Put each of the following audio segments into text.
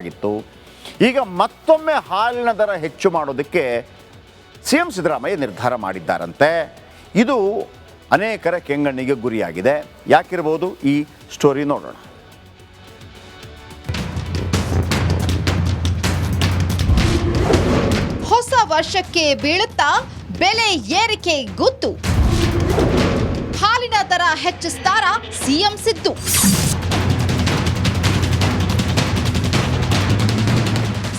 ಆಗಿತ್ತು. ಈಗ ಮತ್ತೊಮ್ಮೆ ಹಾಲಿನ ದರ ಹೆಚ್ಚು ಮಾಡೋದಕ್ಕೆ CM ಸಿದ್ದರಾಮಯ್ಯ ನಿರ್ಧಾರ ಮಾಡಿದ್ದಾರಂತೆ. ಇದು ಅನೇಕರ ಕೆಂಗಣ್ಣಿಗೆ ಗುರಿಯಾಗಿದೆ. ಯಾಕಿರ್ಬೋದು ಈ ಸ್ಟೋರಿ ನೋಡೋಣ. ಹೊಸ ವರ್ಷಕ್ಕೆ ಬೀಳುತ್ತಾ ಬೆಲೆ ಏರಿಕೆ ಗುತ್ತು, ಹಾಲಿನ ದರ ಹೆಚ್ಚಿಸ್ತಾರ CM ಸಿದ್ದು.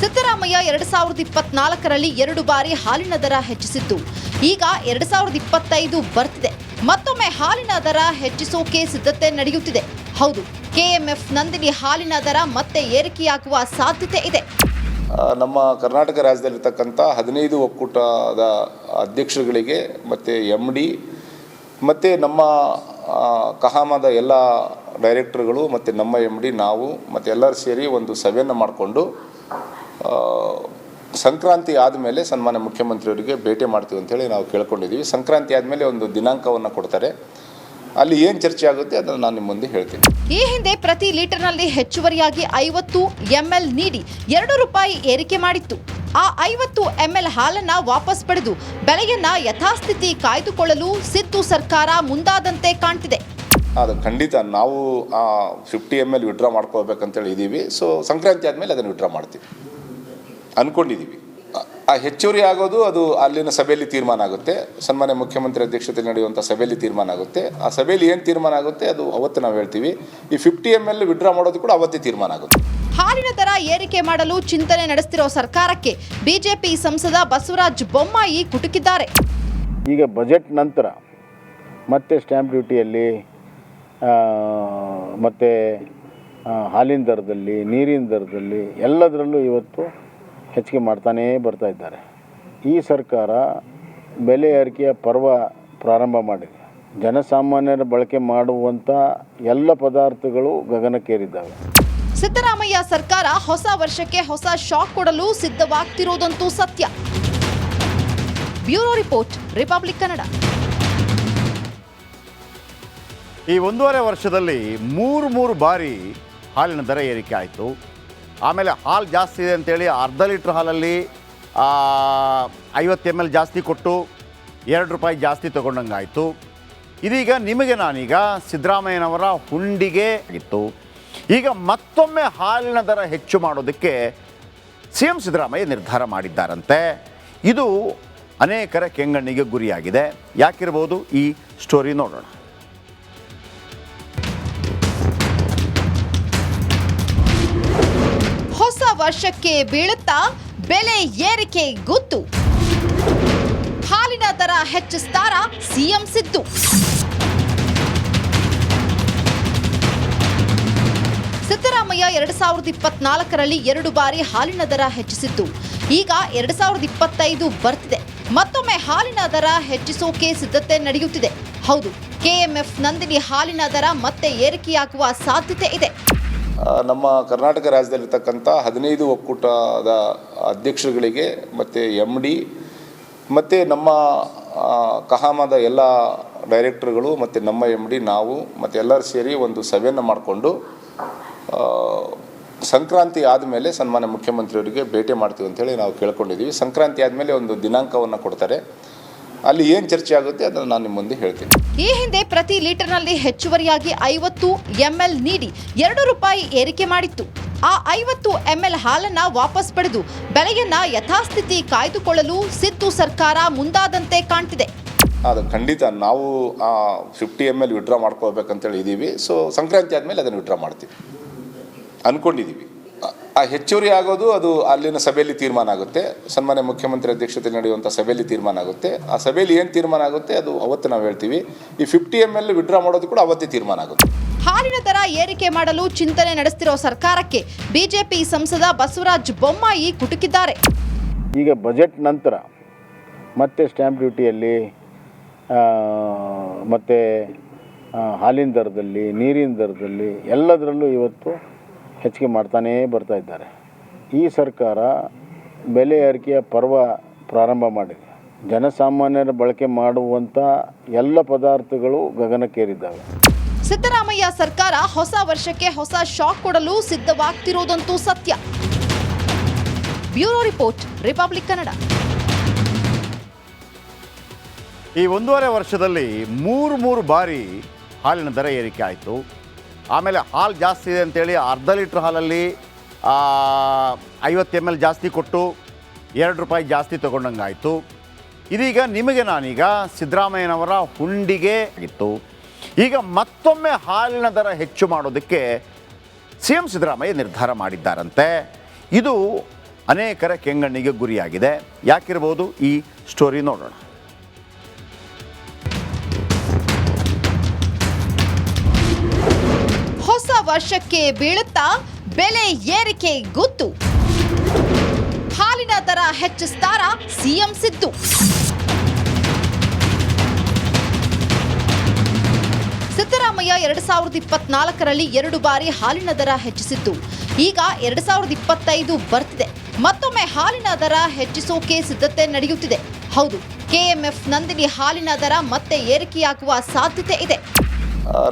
ಸಿದ್ದರಾಮಯ್ಯ 2024ರಲ್ಲಿ 2 ಬಾರಿ ಹಾಲಿನ ದರ ಹೆಚ್ಚಿಸಿದ್ದು, ಈಗ 2025 ಬರ್ತಿದೆ. ಮತ್ತೊಮ್ಮೆ ಹಾಲಿನ ದರ ಹೆಚ್ಚಿಸೋಕೆ ಸಿದ್ಧತೆ ನಡೆಯುತ್ತಿದೆ. ಹೌದು, KMF ನಂದಿನಿ ಹಾಲಿನ ದರ ಮತ್ತೆ ಏರಿಕೆಯಾಗುವ ಸಾಧ್ಯತೆ ಇದೆ. ನಮ್ಮ ಕರ್ನಾಟಕ ರಾಜ್ಯದಲ್ಲಿರ್ತಕ್ಕಂಥ 15 ಒಕ್ಕೂಟದ ಅಧ್ಯಕ್ಷರುಗಳಿಗೆ ಮತ್ತು MD ಮತ್ತು ನಮ್ಮ ಕಹಾಮದ ಎಲ್ಲ ಡೈರೆಕ್ಟರ್ಗಳು ಮತ್ತು ನಮ್ಮ MD ನಾವು ಮತ್ತು ಎಲ್ಲರೂ ಸೇರಿ ಒಂದು ಸಭೆಯನ್ನು ಮಾಡಿಕೊಂಡು ಸಂಕ್ರಾಂತಿ ಆದಮೇಲೆ ಸನ್ಮಾನ್ಯ ಮುಖ್ಯಮಂತ್ರಿಯವರಿಗೆ ಭೇಟಿ ಮಾಡ್ತೀವಿ ಅಂತೇಳಿ ನಾವು ಕೇಳ್ಕೊಂಡಿದ್ದೀವಿ. ಸಂಕ್ರಾಂತಿ ಆದಮೇಲೆ ಒಂದು ದಿನಾಂಕವನ್ನು ಕೊಡ್ತಾರೆ. ಅಲ್ಲಿ ಏನು ಚರ್ಚೆ ಆಗುತ್ತೆ ಅದನ್ನು ನಾನು ನಿಮ್ಮ ಮುಂದೆ ಹೇಳ್ತೀನಿ. ಈ ಹಿಂದೆ ಪ್ರತಿ ಲೀಟರ್ನಲ್ಲಿ ಹೆಚ್ಚುವರಿಯಾಗಿ 50 ml ನೀಡಿ 2 ರೂಪಾಯಿ ಏರಿಕೆ ಮಾಡಿತ್ತು. ಆ 50 ml ಹಾಲನ್ನ ವಾಪಸ್ ಪಡೆದು ಬೆಲೆಯನ್ನ ಯಥಾಸ್ಥಿತಿ ಕಾಯ್ದುಕೊಳ್ಳಲು ಸಿದ್ದು ಸರ್ಕಾರ ಮುಂದಾದಂತೆ ಕಾಣ್ತಿದೆ. ಅದು ಖಂಡಿತ ನಾವು 50 ml ವಿಡ್ರಾ ಮಾಡ್ಕೋಬೇಕಂತೇಳಿ ಇದ್ದೀವಿ. ಸೊ ಸಂಕ್ರಾಂತಿ ಆದಮೇಲೆ ಅದನ್ನು ವಿಡ್ರಾ ಮಾಡ್ತೀವಿ ಅಂದ್ಕೊಂಡಿದ್ದೀವಿ. ಆ ಹೆಚ್ಚುವರಿ ಆಗೋದು ಅದು ಅಲ್ಲಿನ ಸಭೆಯಲ್ಲಿ ತೀರ್ಮಾನ ಆಗುತ್ತೆ. ಸನ್ಮಾನ್ಯ ಮುಖ್ಯಮಂತ್ರಿ ಅಧ್ಯಕ್ಷತೆ ನಡೆಯುವಂಥ ಸಭೆಯಲ್ಲಿ ತೀರ್ಮಾನ ಆಗುತ್ತೆ. ಆ ಸಭೆಯಲ್ಲಿ ಏನು ತೀರ್ಮಾನ ಆಗುತ್ತೆ ಅದು ಅವತ್ತು ನಾವು ಹೇಳ್ತೀವಿ. ಈ 50 ml ವಿಡ್ರಾ ಮಾಡೋದು ಕೂಡ ಅವತ್ತೇ ತೀರ್ಮಾನ ಆಗುತ್ತೆ. ಹಾಲಿನ ದರ ಏರಿಕೆ ಮಾಡಲು ಚಿಂತನೆ ನಡೆಸ್ತಿರೋ ಸರ್ಕಾರಕ್ಕೆ ಬಿಜೆಪಿ ಸಂಸದ ಬಸವರಾಜ ಬೊಮ್ಮಾಯಿ ಕುಟುಕಿದ್ದಾರೆ. ಈಗ ಬಜೆಟ್ ನಂತರ ಮತ್ತೆ ಸ್ಟ್ಯಾಂಪ್ ಡ್ಯೂಟಿಯಲ್ಲಿ ಮತ್ತು ಹಾಲಿನ ದರದಲ್ಲಿ, ನೀರಿನ ದರದಲ್ಲಿ ಎಲ್ಲದರಲ್ಲೂ ಇವತ್ತು ಹೆಚ್ಚಿಗೆ ಮಾಡ್ತಾನೇ ಬರ್ತಾ ಇದ್ದಾರೆ. ಈ ಸರ್ಕಾರ ಬೆಲೆ ಏರಿಕೆಯ ಪರ್ವ ಪ್ರಾರಂಭ ಮಾಡಿದೆ. ಜನಸಾಮಾನ್ಯರ ಬಳಕೆ ಮಾಡುವಂಥ ಎಲ್ಲ ಪದಾರ್ಥಗಳು ಗಗನಕ್ಕೇರಿದ್ದಾವೆ. ಸಿದ್ದರಾಮಯ್ಯ ಸರ್ಕಾರ ಹೊಸ ವರ್ಷಕ್ಕೆ ಹೊಸ ಶಾಕ್ ಕೊಡಲು ಸಿದ್ಧವಾಗ್ತಿರೋದಂತೂ ಸತ್ಯ. Bureau report, republic Kannada. ಈ 1.5 ವರ್ಷದಲ್ಲಿ 3 ಬಾರಿ ಹಾಲಿನ ದರ ಏರಿಕೆ ಆಯಿತು. ಆಮೇಲೆ ಹಾಲು ಜಾಸ್ತಿ ಇದೆ ಅಂತೇಳಿ ಅರ್ಧ ಲೀಟ್ರ್ ಹಾಲಲ್ಲಿ 50 ml ಜಾಸ್ತಿ ಕೊಟ್ಟು 2 ರೂಪಾಯಿ ಜಾಸ್ತಿ ತೊಗೊಂಡಂಗಾಯಿತು. ಇದೀಗ ನಿಮಗೆ ನಾನೀಗ ಸಿದ್ದರಾಮಯ್ಯನವರ ಹುಂಡಿಗೆ ಆಗಿತ್ತು. ಈಗ ಮತ್ತೊಮ್ಮೆ ಹಾಲಿನ ದರ ಹೆಚ್ಚು ಮಾಡೋದಕ್ಕೆ CM ಸಿದ್ದರಾಮಯ್ಯ ನಿರ್ಧಾರ ಮಾಡಿದ್ದಾರಂತೆ. ಇದು ಅನೇಕರ ಕೆಂಗಣ್ಣಿಗೆ ಗುರಿಯಾಗಿದೆ. ಯಾಕಿರ್ಬೋದು ಈ ಸ್ಟೋರಿ ನೋಡೋಣ. ಹೊಸ ವರ್ಷಕ್ಕೆ ಬೀಳುತ್ತಾ ಬೆಲೆ ಏರಿಕೆ ಗುತ್ತು, ಹಾಲಿನ ದರ ಹೆಚ್ಚಿಸ್ತಾರ CM ಸಿದ್ದು. ಸಿದ್ದರಾಮಯ್ಯ 2024ರಲ್ಲಿ 2 ಬಾರಿ ಹಾಲಿನ ದರ ಹೆಚ್ಚಿಸಿದ್ದು, ಈಗ 2025 ಬರ್ತಿದೆ. ಮತ್ತೊಮ್ಮೆ ಹಾಲಿನ ದರ ಹೆಚ್ಚಿಸೋಕೆ ಸಿದ್ಧತೆ ನಡೆಯುತ್ತಿದೆ. ಹೌದು, KMF ನಂದಿನಿ ಹಾಲಿನ ದರ ಮತ್ತೆ ಏರಿಕೆಯಾಗುವ ಸಾಧ್ಯತೆ ಇದೆ. ನಮ್ಮ ಕರ್ನಾಟಕ ರಾಜ್ಯದಲ್ಲಿರ್ತಕ್ಕಂಥ 15 ಒಕ್ಕೂಟದ ಅಧ್ಯಕ್ಷರುಗಳಿಗೆ ಮತ್ತು MD ಮತ್ತು ನಮ್ಮ ಕಹಾಮದ ಎಲ್ಲ ಡೈರೆಕ್ಟರ್ಗಳು ಮತ್ತು ನಮ್ಮ MD ನಾವು ಮತ್ತು ಎಲ್ಲರೂ ಸೇರಿ ಒಂದು ಸಭೆಯನ್ನು ಮಾಡಿಕೊಂಡು ಸಂಕ್ರಾಂತಿ ಆದಮೇಲೆ ಸನ್ಮಾನ್ಯ ಮುಖ್ಯಮಂತ್ರಿಯವರಿಗೆ ಭೇಟಿ ಮಾಡ್ತೀವಿ ಅಂತೇಳಿ ನಾವು ಕೇಳ್ಕೊಂಡಿದ್ದೀವಿ. ಸಂಕ್ರಾಂತಿ ಆದಮೇಲೆ ಒಂದು ದಿನಾಂಕವನ್ನು ಕೊಡ್ತಾರೆ. ಅಲ್ಲಿ ಏನು ಚರ್ಚೆ ಆಗುತ್ತೆ ಅದನ್ನು ನಾನು ನಿಮ್ಮ ಮುಂದೆ ಹೇಳ್ತೀನಿ. ಈ ಹಿಂದೆ ಪ್ರತಿ ಲೀಟರ್ನಲ್ಲಿ ಹೆಚ್ಚುವರಿಯಾಗಿ 50 ml ನೀಡಿ 2 ರೂಪಾಯಿ ಏರಿಕೆ ಮಾಡಿತ್ತು. ಆ 50 ml ಹಾಲನ್ನ ವಾಪಸ್ ಪಡೆದು ಬೆಲೆಯನ್ನ ಯಥಾಸ್ಥಿತಿ ಕಾಯ್ದುಕೊಳ್ಳಲು ಸಿದ್ದು ಸರ್ಕಾರ ಮುಂದಾದಂತೆ ಕಾಣ್ತಿದೆ. ಅದು ಖಂಡಿತ ನಾವು 50 ml ವಿಡ್ರಾ ಮಾಡ್ಕೋಬೇಕಂತೇಳಿ ಇದ್ದೀವಿ. ಸೊ ಸಂಕ್ರಾಂತಿ ಆದಮೇಲೆ ಅದನ್ನು ವಿಡ್ರಾ ಮಾಡ್ತೀವಿ ಅಂದ್ಕೊಂಡಿದ್ದೀವಿ. ಆ ಹೆಚ್ಚುವರಿ ಆಗೋದು ಅದು ಅಲ್ಲಿನ ಸಭೆಯಲ್ಲಿ ತೀರ್ಮಾನ ಆಗುತ್ತೆ. ಸನ್ಮಾನ್ಯ ಮುಖ್ಯಮಂತ್ರಿ ಅಧ್ಯಕ್ಷತೆ ನಡೆಯುವಂಥ ಸಭೆಯಲ್ಲಿ ತೀರ್ಮಾನ ಆಗುತ್ತೆ. ಆ ಸಭೆಯಲ್ಲಿ ಏನು ತೀರ್ಮಾನ ಆಗುತ್ತೆ ಅದು ಅವತ್ತು ನಾವು ಹೇಳ್ತೀವಿ. ಈ 50 ml ವಿಡ್ರಾ ಮಾಡೋದು ಕೂಡ ಅವತ್ತೇ ತೀರ್ಮಾನ ಆಗುತ್ತೆ. ಹಾಲಿನ ದರ ಏರಿಕೆ ಮಾಡಲು ಚಿಂತನೆ ನಡೆಸ್ತಿರೋ ಸರ್ಕಾರಕ್ಕೆ ಬಿಜೆಪಿ ಸಂಸದ ಬಸವರಾಜ ಬೊಮ್ಮಾಯಿ ಕುಟುಕಿದ್ದಾರೆ. ಈಗ ಬಜೆಟ್ ನಂತರ ಮತ್ತೆ ಸ್ಟ್ಯಾಂಪ್ ಡ್ಯೂಟಿಯಲ್ಲಿ ಮತ್ತು ಹಾಲಿನ ದರದಲ್ಲಿ, ನೀರಿನ ದರದಲ್ಲಿ ಎಲ್ಲದರಲ್ಲೂ ಇವತ್ತು ಹೆಚ್ಚಿಗೆ ಮಾಡ್ತಾನೇ ಬರ್ತಾ ಇದ್ದಾರೆ. ಈ ಸರ್ಕಾರ ಬೆಲೆ ಏರಿಕೆಯ ಪರ್ವ ಪ್ರಾರಂಭ ಮಾಡಿದೆ. ಜನಸಾಮಾನ್ಯರ ಬಳಕೆ ಮಾಡುವಂಥ ಎಲ್ಲ ಪದಾರ್ಥಗಳು ಗಗನಕ್ಕೇರಿದ್ದಾವೆ. ಸಿದ್ದರಾಮಯ್ಯ ಸರ್ಕಾರ ಹೊಸ ವರ್ಷಕ್ಕೆ ಹೊಸ ಶಾಕ್ ಕೊಡಲು ಸಿದ್ಧವಾಗ್ತಿರೋದಂತೂ ಸತ್ಯ. Bureau report, republic Kannada. ಈ 1.5 ವರ್ಷದಲ್ಲಿ ಮೂರು ಬಾರಿ ಹಾಲಿನ ದರ ಏರಿಕೆ ಆಯಿತು. ಆಮೇಲೆ ಹಾಲು ಜಾಸ್ತಿ ಇದೆ ಅಂತೇಳಿ ಅರ್ಧ ಲೀಟ್ರ್ ಹಾಲಲ್ಲಿ 50 ml ಜಾಸ್ತಿ ಕೊಟ್ಟು ₹2 ಜಾಸ್ತಿ ತೊಗೊಂಡಂಗಾಯಿತು. ಇದೀಗ ನಿಮಗೆ ನಾನೀಗ ಸಿದ್ದರಾಮಯ್ಯನವರ ಹುಂಡಿಗೆ ಆಗಿತ್ತು. ಈಗ ಮತ್ತೊಮ್ಮೆ ಹಾಲಿನ ದರ ಹೆಚ್ಚು ಮಾಡೋದಕ್ಕೆ CM ಸಿದ್ದರಾಮಯ್ಯ ನಿರ್ಧಾರ ಮಾಡಿದ್ದಾರಂತೆ. ಇದು ಅನೇಕರ ಕೆಂಗಣ್ಣಿಗೆ ಗುರಿಯಾಗಿದೆ. ಯಾಕಿರ್ಬೋದು ಈ ಸ್ಟೋರಿ ನೋಡೋಣ. ಹೊಸ ವರ್ಷಕ್ಕೆ ಬೀಳುತ್ತಾ ಬೆಲೆ ಏರಿಕೆ ಗುತ್ತು. ಹಾಲಿನ ದರ ಹೆಚ್ಚಿಸ್ತಾರ ಸಿಎಂ ಸಿದ್ದು. ಸಿದ್ದರಾಮಯ್ಯ 2024ರಲ್ಲಿ 2 ಬಾರಿ ಹಾಲಿನ ದರ ಹೆಚ್ಚಿಸಿದ್ದು, ಈಗ 2025 ಬರ್ತಿದೆ. ಮತ್ತೊಮ್ಮೆ ಹಾಲಿನ ದರ ಹೆಚ್ಚಿಸೋಕೆ ಸಿದ್ಧತೆ ನಡೆಯುತ್ತಿದೆ. ಹೌದು, KMF ನಂದಿನಿ ಹಾಲಿನ ದರ ಮತ್ತೆ ಏರಿಕೆಯಾಗುವ ಸಾಧ್ಯತೆ ಇದೆ.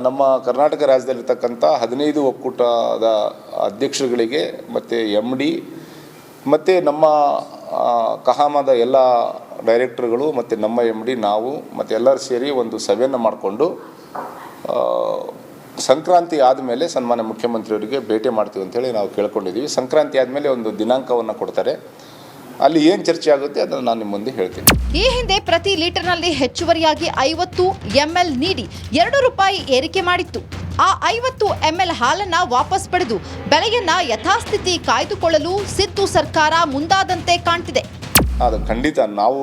ನಮ್ಮ ಕರ್ನಾಟಕ ರಾಜ್ಯದಲ್ಲಿರ್ತಕ್ಕಂಥ 15 ಒಕ್ಕೂಟದ ಅಧ್ಯಕ್ಷರುಗಳಿಗೆ ಮತ್ತು MD ಮತ್ತು ನಮ್ಮ ಕಹಾಮದ ಎಲ್ಲ ಡೈರೆಕ್ಟರ್ಗಳು ಮತ್ತು ನಮ್ಮ MD ನಾವು ಮತ್ತು ಎಲ್ಲರೂ ಸೇರಿ ಒಂದು ಸಭೆಯನ್ನು ಮಾಡಿಕೊಂಡು ಸಂಕ್ರಾಂತಿ ಆದಮೇಲೆ ಸನ್ಮಾನ್ಯ ಮುಖ್ಯಮಂತ್ರಿಯವರಿಗೆ ಭೇಟಿ ಮಾಡ್ತೀವಿ ಅಂತೇಳಿ ನಾವು ಕೇಳ್ಕೊಂಡಿದ್ದೀವಿ. ಸಂಕ್ರಾಂತಿ ಆದಮೇಲೆ ಒಂದು ದಿನಾಂಕವನ್ನು ಕೊಡ್ತಾರೆ. ಅಲ್ಲಿ ಏನು ಚರ್ಚೆ ಆಗುತ್ತೆ ಅದನ್ನು ನಾನು ನಿಮ್ಮ ಮುಂದೆ ಹೇಳ್ತೀನಿ. ಈ ಹಿಂದೆ ಪ್ರತಿ ಲೀಟರ್ನಲ್ಲಿ ಹೆಚ್ಚುವರಿಯಾಗಿ 50 ml ನೀಡಿ ₹2 ಏರಿಕೆ ಮಾಡಿತ್ತು. ಆ 50 ml ಹಾಲನ್ನ ವಾಪಸ್ ಪಡೆದು ಬೆಲೆಯನ್ನ ಯಥಾಸ್ಥಿತಿ ಕಾಯ್ದುಕೊಳ್ಳಲು ಸಿದ್ದು ಸರ್ಕಾರ ಮುಂದಾದಂತೆ ಕಾಣ್ತಿದೆ. ಅದು ಖಂಡಿತ ನಾವು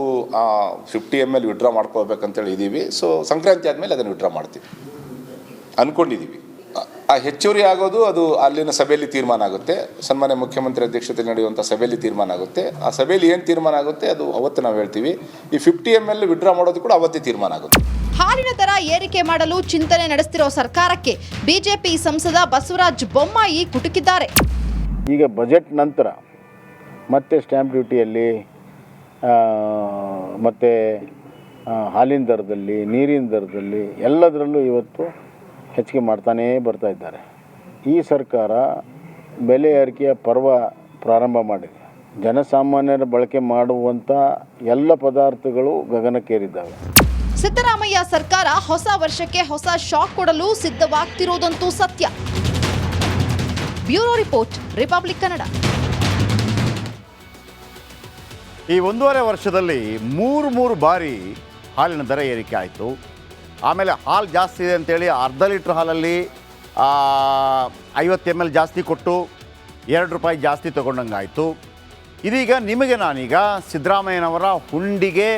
50 ml ವಿಡ್ರಾ ಮಾಡ್ಕೋಬೇಕಂತೇಳಿ ಇದ್ದೀವಿ. ಸೊ ಸಂಕ್ರಾಂತಿ ಆದಮೇಲೆ ಅದನ್ನು ವಿಡ್ರಾ ಮಾಡ್ತೀವಿ ಅಂದ್ಕೊಂಡಿದ್ದೀವಿ. ಆ ಹೆಚ್ಚುವರಿ ಆಗೋದು ಅದು ಅಲ್ಲಿನ ಸಭೆಯಲ್ಲಿ ತೀರ್ಮಾನ ಆಗುತ್ತೆ. ಸನ್ಮಾನ್ಯ ಮುಖ್ಯಮಂತ್ರಿ ಅಧ್ಯಕ್ಷತೆಯಲ್ಲಿ ನಡೆಯುವಂಥ ಸಭೆಯಲ್ಲಿ ತೀರ್ಮಾನ ಆಗುತ್ತೆ. ಆ ಸಭೆಯಲ್ಲಿ ಏನು ತೀರ್ಮಾನ ಆಗುತ್ತೆ ಅದು ಅವತ್ತು ನಾವು ಹೇಳ್ತೀವಿ. ಈ 50 ml ವಿಡ್ರಾ ಮಾಡೋದು ಕೂಡ ಅವತ್ತೇ ತೀರ್ಮಾನ ಆಗುತ್ತೆ. ಹಾಲಿನ ದರ ಏರಿಕೆ ಮಾಡಲು ಚಿಂತನೆ ನಡೆಸ್ತಿರೋ ಸರ್ಕಾರಕ್ಕೆ ಬಿಜೆಪಿ ಸಂಸದ ಬಸವರಾಜ ಬೊಮ್ಮಾಯಿ ಕುಟುಕಿದ್ದಾರೆ. ಈಗ ಬಜೆಟ್ ನಂತರ ಮತ್ತೆ ಸ್ಟ್ಯಾಂಪ್ ಡ್ಯೂಟಿಯಲ್ಲಿ ಮತ್ತು ಹಾಲಿನ ದರದಲ್ಲಿ, ನೀರಿನ ದರದಲ್ಲಿ ಎಲ್ಲದರಲ್ಲೂ ಇವತ್ತು ಹೆಚ್ಚಿಗೆ ಮಾಡ್ತಾನೇ ಬರ್ತಾ ಇದ್ದಾರೆ. ಈ ಸರ್ಕಾರ ಬೆಲೆ ಏರಿಕೆಯ ಪರ್ವ ಪ್ರಾರಂಭ ಮಾಡಿದೆ. ಜನಸಾಮಾನ್ಯರ ಬಳಕೆ ಮಾಡುವಂಥ ಎಲ್ಲ ಪದಾರ್ಥಗಳು ಗಗನಕ್ಕೇರಿದ್ದಾವೆ. ಸಿದ್ದರಾಮಯ್ಯ ಸರ್ಕಾರ ಹೊಸ ವರ್ಷಕ್ಕೆ ಹೊಸ ಶಾಕ್ ಕೊಡಲು ಸಿದ್ಧವಾಗ್ತಿರೋದಂತೂ ಸತ್ಯ. Bureau report, republic Kannada. ಈ 1.5 ವರ್ಷದಲ್ಲಿ ಮೂರು ಬಾರಿ ಹಾಲಿನ ದರ ಏರಿಕೆ ಆಯಿತು. ಆಮೇಲೆ ಹಾಲು ಜಾಸ್ತಿ ಇದೆ ಅಂತೇಳಿ ಅರ್ಧ ಲೀಟ್ರ್ ಹಾಲಲ್ಲಿ 50 ml ಜಾಸ್ತಿ ಕೊಟ್ಟು ₹2 ಜಾಸ್ತಿ ತೊಗೊಂಡಂಗಾಯಿತು. ಇದೀಗ ನಿಮಗೆ ನಾನೀಗ ಸಿದ್ದರಾಮಯ್ಯನವರ ಹುಂಡಿಗೆ